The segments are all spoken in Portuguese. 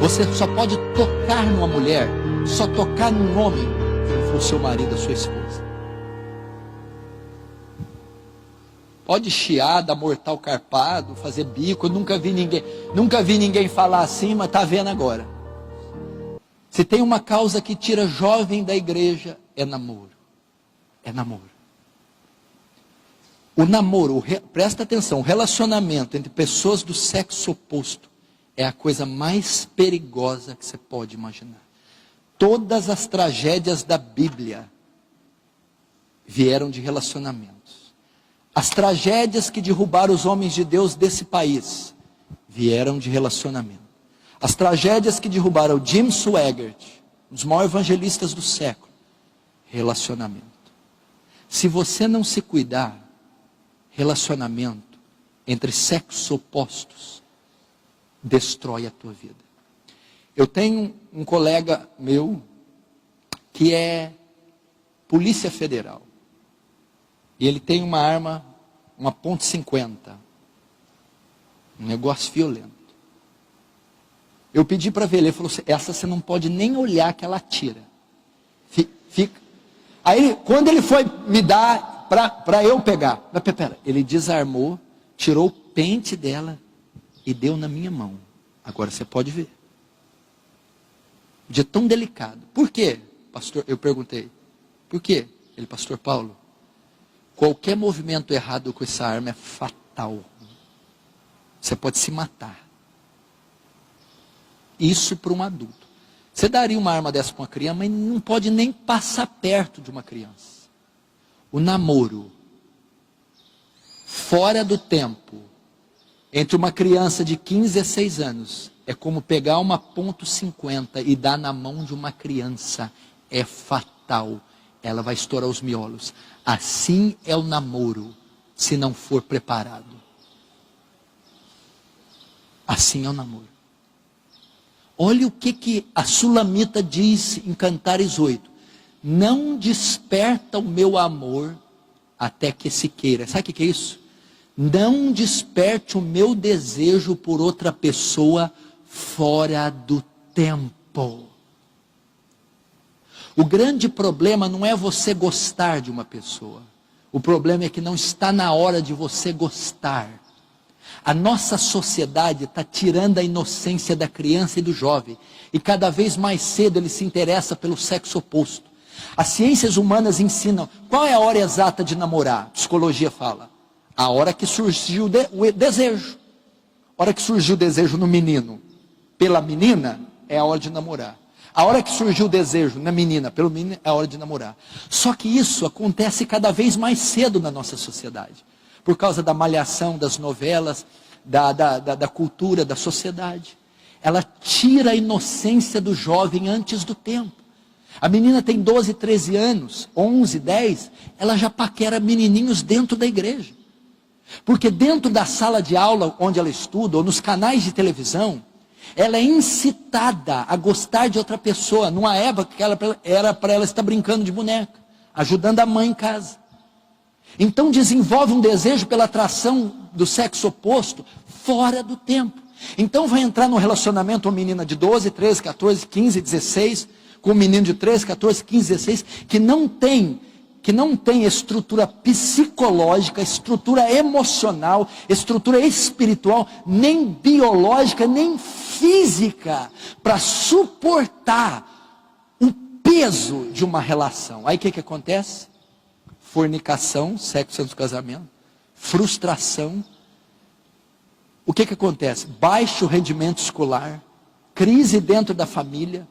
Você só pode tocar numa mulher, só tocar num homem, se não for seu marido, a sua esposa. Pode chiar, dar mortal carpado, fazer bico. Eu nunca vi ninguém falar assim, mas está vendo agora. Se tem uma causa que tira jovem da igreja, é namoro. É namoro. O namoro, presta atenção, o relacionamento entre pessoas do sexo oposto é a coisa mais perigosa que você pode imaginar. Todas as tragédias da Bíblia vieram de relacionamentos. As tragédias que derrubaram os homens de Deus desse país vieram de relacionamento. As tragédias que derrubaram Jim Swaggart, um dos maiores evangelistas do século, relacionamento. Se você não se cuidar, relacionamento entre sexos opostos destrói a tua vida. Eu tenho um colega meu que é polícia federal. E ele tem uma arma, uma .50. Um negócio violento. Eu pedi para ver, ele falou assim, essa você não pode nem olhar que ela atira. Fica. Aí, quando ele foi me dar para eu pegar, mas pera, ele desarmou, tirou o pente dela e deu na minha mão. Agora você pode ver. De tão delicado. Por quê, pastor? Eu perguntei. Por quê? Ele, pastor Paulo, qualquer movimento errado com essa arma é fatal. Você pode se matar. Isso para um adulto. Você daria uma arma dessa para uma criança, mas não pode nem passar perto de uma criança. O namoro, fora do tempo, entre uma criança de 15 a 6 anos, é como pegar uma .50 e dar na mão de uma criança. É fatal. Ela vai estourar os miolos. Assim é o namoro, se não for preparado. Assim é o namoro. Olha o que a Sulamita diz em Cantares 8. Não desperta o meu amor até que se queira. Sabe o que é isso? Não desperte o meu desejo por outra pessoa fora do tempo. O grande problema não é você gostar de uma pessoa. O problema é que não está na hora de você gostar. A nossa sociedade está tirando a inocência da criança e do jovem. E cada vez mais cedo ele se interessa pelo sexo oposto. As ciências humanas ensinam qual é a hora exata de namorar. A psicologia fala. A hora que surgiu o desejo. A hora que surgiu o desejo no menino pela menina é a hora de namorar. A hora que surgiu o desejo na menina pelo menino é a hora de namorar. Só que isso acontece cada vez mais cedo na nossa sociedade. Por causa da malhação, das novelas, da cultura, da sociedade. Ela tira a inocência do jovem antes do tempo. A menina tem 12, 13 anos, 11, 10, ela já paquera menininhos dentro da igreja. Porque dentro da sala de aula onde ela estuda, ou nos canais de televisão, ela é incitada a gostar de outra pessoa, numa época que era para ela estar brincando de boneca, ajudando a mãe em casa. Então desenvolve um desejo pela atração do sexo oposto fora do tempo. Então vai entrar no relacionamento uma menina de 12, 13, 14, 15, 16, com um menino de 13, 14, 15, 16, que não tem estrutura psicológica, estrutura emocional, estrutura espiritual, nem biológica, nem física, para suportar o peso de uma relação. Aí o que acontece? Fornicação, sexo antes do casamento, frustração. O que acontece? Baixo rendimento escolar, crise dentro da família,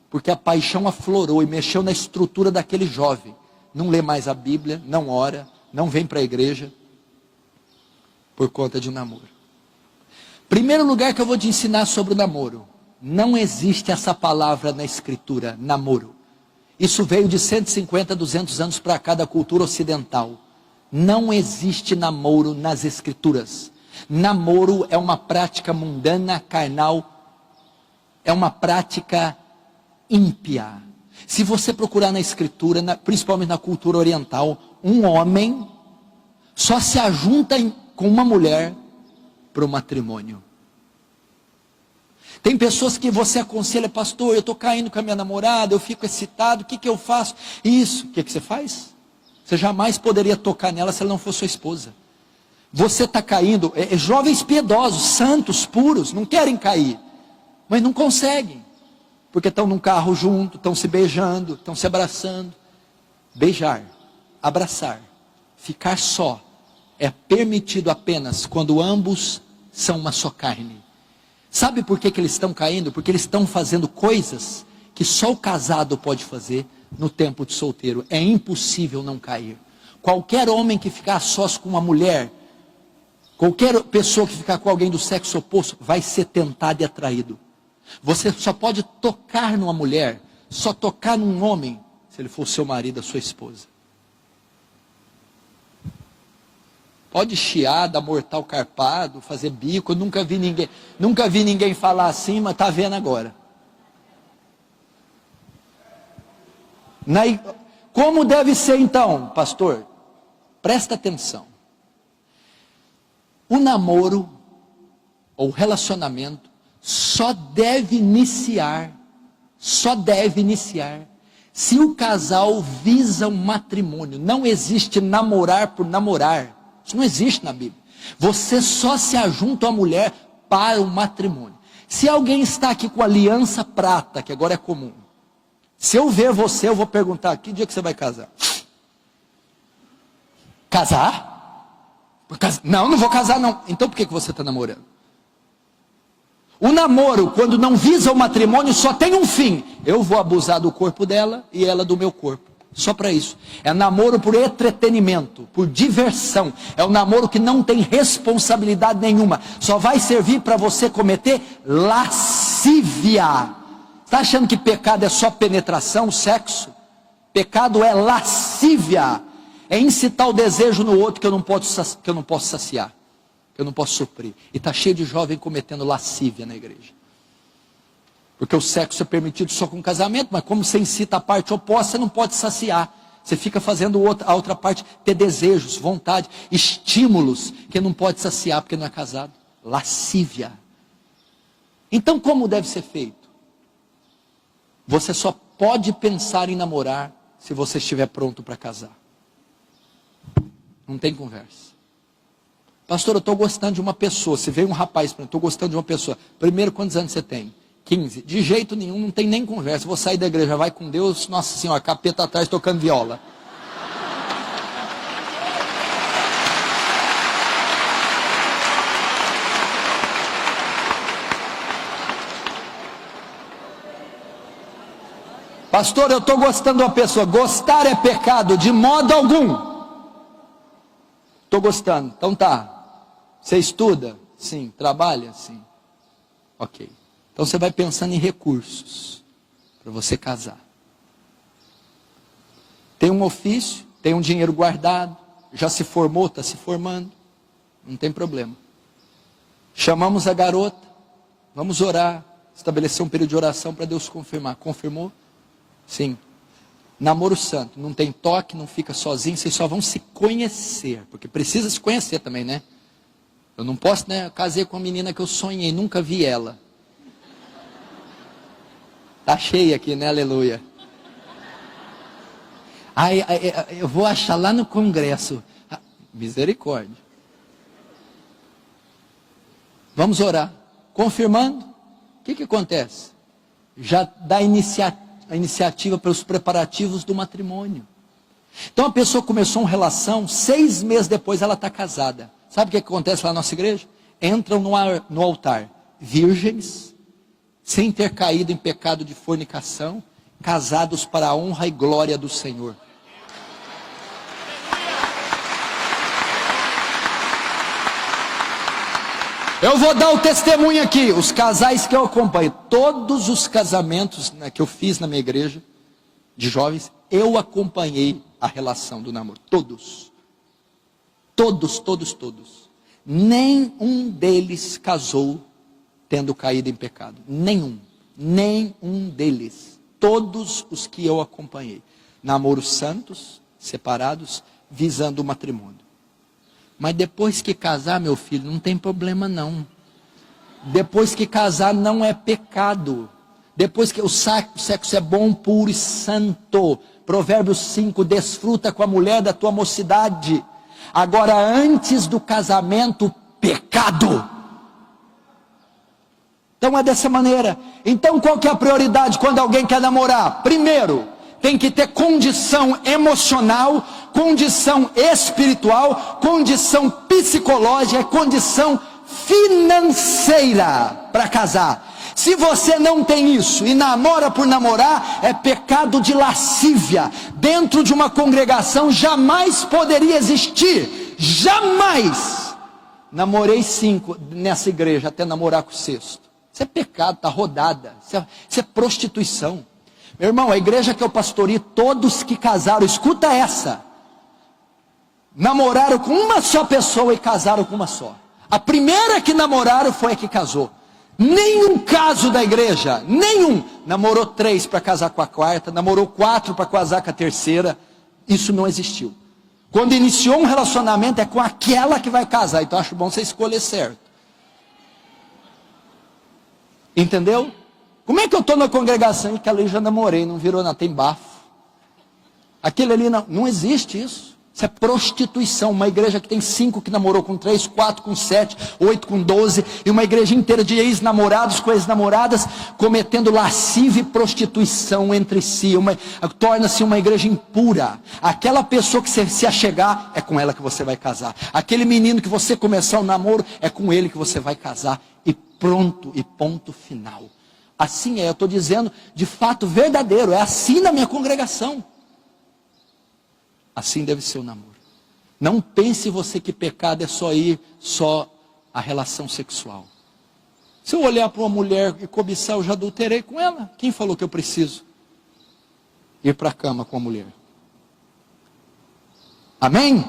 porque a paixão aflorou e mexeu na estrutura daquele jovem. Não lê mais a Bíblia, não ora, não vem para a igreja, por conta de um namoro. Primeiro lugar que eu vou te ensinar sobre o namoro. Não existe essa palavra na escritura, namoro. Isso veio de 150, 200 anos para cá da cultura ocidental. Não existe namoro nas escrituras. Namoro é uma prática mundana, carnal, é uma prática ímpia. Se você procurar na escritura, principalmente na cultura oriental, um homem só se ajunta com uma mulher para o matrimônio. Tem pessoas que você aconselha, pastor, eu estou caindo com a minha namorada, eu fico excitado, o que eu faço? Isso, o que você faz? Você jamais poderia tocar nela se ela não fosse sua esposa. Você está caindo, jovens piedosos, santos, puros, não querem cair, mas não conseguem, porque estão num carro junto, estão se beijando, estão se abraçando. Beijar, abraçar, ficar só, é permitido apenas quando ambos são uma só carne. Sabe por que eles estão caindo? Porque eles estão fazendo coisas que só o casado pode fazer no tempo de solteiro. É impossível não cair. Qualquer homem que ficar sós com uma mulher, qualquer pessoa que ficar com alguém do sexo oposto, vai ser tentado e atraído. Você só pode tocar numa mulher, só tocar num homem, se ele for seu marido, a sua esposa. Pode chiar, dar mortal carpado, fazer bico. Eu nunca vi ninguém falar assim, mas está vendo agora. Como deve ser então, pastor? Presta atenção. O namoro, ou relacionamento, só deve iniciar, se o casal visa um matrimônio. Não existe namorar por namorar. Isso não existe na Bíblia. Você só se ajunta a mulher para o matrimônio. Se alguém está aqui com aliança prata, que agora é comum, se eu ver você, eu vou perguntar, que dia que você vai casar? Casar? Não, não vou casar não. Então por que você está namorando? O namoro, quando não visa o matrimônio, só tem um fim. Eu vou abusar do corpo dela e ela do meu corpo. Só para isso. É namoro por entretenimento, por diversão. É um namoro que não tem responsabilidade nenhuma. Só vai servir para você cometer lascívia. Está achando que pecado é só penetração, sexo? Pecado é lascívia. É incitar o desejo no outro que eu não posso saciar, que eu não posso suprir. E está cheio de jovem cometendo lascívia na igreja. Porque o sexo é permitido só com casamento, mas como você incita a parte oposta, você não pode saciar. Você fica fazendo a outra parte ter desejos, vontade, estímulos, que não pode saciar porque não é casado. Lascívia. Então como deve ser feito? Você só pode pensar em namorar se você estiver pronto para casar. Não tem conversa. Pastor, eu estou gostando de uma pessoa. Se veio um rapaz para mim, estou gostando de uma pessoa. Primeiro, quantos anos você tem? 15. De jeito nenhum, não tem nem conversa. Vou sair da igreja, vai com Deus. Nossa senhora, capeta atrás tocando viola. Pastor, eu estou gostando de uma pessoa. Gostar é pecado de modo algum. Estou gostando. Então tá. Você estuda? Sim. Trabalha? Sim. Ok. Então você vai pensando em recursos para você casar. Tem um ofício, tem um dinheiro guardado, já se formou, está se formando, não tem problema. Chamamos a garota, vamos orar, estabelecer um período de oração para Deus confirmar. Confirmou? Sim. Namoro santo, não tem toque, não fica sozinho, vocês só vão se conhecer, porque precisa se conhecer também, né? Eu não posso, né? Eu casei com uma menina que eu sonhei, nunca vi ela. Está cheia aqui, né? Aleluia. Eu vou achar lá no congresso. Misericórdia. Vamos orar. Confirmando, o que acontece? Já dá a iniciativa para os preparativos do matrimônio. Então a pessoa começou uma relação, 6 meses depois ela está casada. Sabe o que acontece lá na nossa igreja? Entram no altar virgens, sem ter caído em pecado de fornicação, casados para a honra e glória do Senhor. Eu vou dar o testemunho aqui, os casais que eu acompanho, todos os casamentos que eu fiz na minha igreja, de jovens, eu acompanhei a relação do namoro, todos. Nenhum deles casou tendo caído em pecado. Nenhum deles. Todos os que eu acompanhei. Namoros santos, separados, visando o matrimônio. Mas depois que casar, meu filho, não tem problema não. Depois que casar não é pecado. Depois que o sexo é bom, puro e santo. Provérbios 5, desfruta com a mulher da tua mocidade. Agora, antes do casamento, pecado. Então é dessa maneira. Então qual que é a prioridade quando alguém quer namorar? Primeiro, tem que ter condição emocional, condição espiritual, condição psicológica, condição financeira para casar. Se você não tem isso e namora por namorar, é pecado de lascívia. Dentro de uma congregação jamais poderia existir. Jamais. Namorei 5 nessa igreja até namorar com o 6º. Isso é pecado, está rodada. Isso é prostituição. Meu irmão, a igreja que eu pastorei, todos que casaram, escuta essa. Namoraram com uma só pessoa e casaram com uma só. A primeira que namoraram foi a que casou. Nenhum caso da igreja, nenhum. Namorou 3 para casar com a 4ª, namorou 4 para casar com a 3ª. Isso não existiu. Quando iniciou um relacionamento é com aquela que vai casar. Então acho bom você escolher certo. Entendeu? Como é que eu estou na congregação e que ali já namorei, não virou nada, tem bafo. Aquele ali não existe isso. Isso é prostituição. Uma igreja que tem 5 que namorou com 3, 4 com 7, 8 com 12, e uma igreja inteira de ex-namorados com ex-namoradas, cometendo lascívia e prostituição entre si. Torna-se uma igreja impura. Aquela pessoa que você se achegar, é com ela que você vai casar. Aquele menino que você começar o namoro, é com ele que você vai casar. E pronto, e ponto final. Assim é, eu estou dizendo de fato verdadeiro, é assim na minha congregação. Assim deve ser o namoro. Não pense você que pecado é só a relação sexual. Se eu olhar para uma mulher e cobiçar, eu já adulterei com ela. Quem falou que eu preciso ir para a cama com a mulher? Amém?